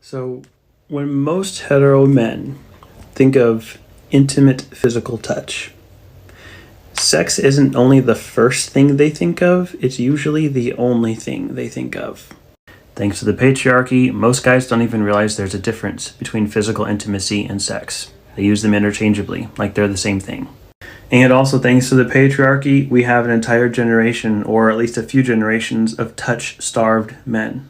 So, when most hetero men think of intimate physical touch, sex isn't only the first thing they think of, it's usually the only thing they think of. Thanks to the patriarchy, most guys don't even realize there's a difference between physical intimacy and sex. They use them interchangeably, like they're the same thing. And also thanks to the patriarchy, we have an entire generation, or at least a few generations, of touch-starved men.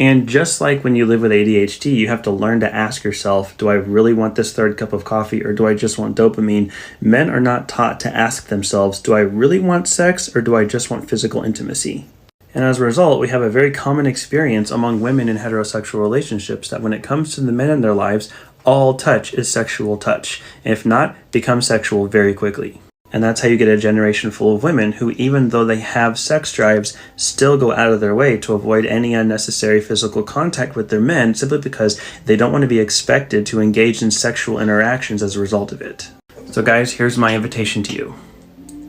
And just like when you live with ADHD, you have to learn to ask yourself, do I really want this third cup of coffee or do I just want dopamine? Men are not taught to ask themselves, do I really want sex or do I just want physical intimacy? And as a result, we have a very common experience among women in heterosexual relationships that when it comes to the men in their lives, all touch is sexual touch. And if not, becomes sexual very quickly. And that's how you get a generation full of women who, even though they have sex drives, still go out of their way to avoid any unnecessary physical contact with their men simply because they don't want to be expected to engage in sexual interactions as a result of it. So guys, here's my invitation to you.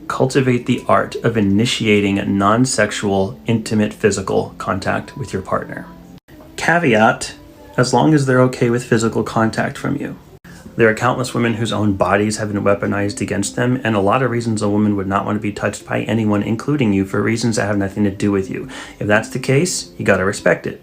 Cultivate the art of initiating non-sexual, intimate physical contact with your partner. Caveat, as long as they're okay with physical contact from you. There are countless women whose own bodies have been weaponized against them, and a lot of reasons a woman would not want to be touched by anyone, including you, for reasons that have nothing to do with you. If that's the case, you gotta respect it.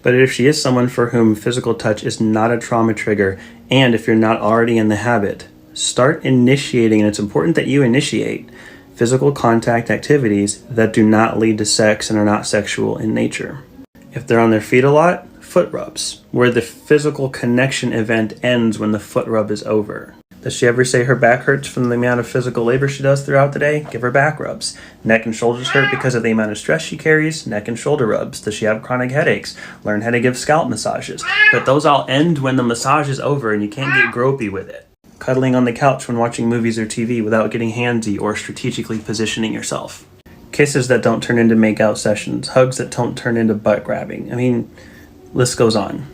But if she is someone for whom physical touch is not a trauma trigger, and if you're not already in the habit, start initiating, and it's important that you initiate, physical contact activities that do not lead to sex and are not sexual in nature. If they're on their feet a lot, foot rubs, where the physical connection event ends when the foot rub is over. Does she ever say her back hurts from the amount of physical labor she does throughout the day? Give her back rubs. Neck and shoulders hurt because of the amount of stress she carries? Neck and shoulder rubs. Does she have chronic headaches? Learn how to give scalp massages. But those all end when the massage is over and you can't get gropey with it. Cuddling on the couch when watching movies or TV without getting handsy or strategically positioning yourself. Kisses that don't turn into make-out sessions. Hugs that don't turn into butt grabbing. I mean, list goes on.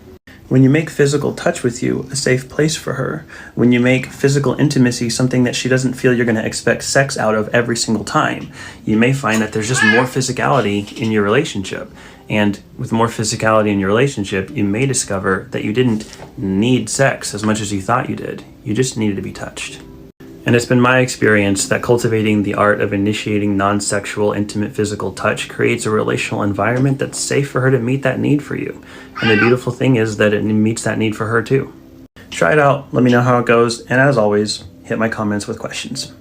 When you make physical touch with you a safe place for her, when you make physical intimacy something that she doesn't feel you're going to expect sex out of every single time, you may find that there's just more physicality in your relationship. And with more physicality in your relationship, you may discover that you didn't need sex as much as you thought you did. You just needed to be touched. And it's been my experience that cultivating the art of initiating non-sexual, intimate physical touch creates a relational environment that's safe for her to meet that need for you. And the beautiful thing is that it meets that need for her too. Try it out, let me know how it goes, and as always, hit my comments with questions.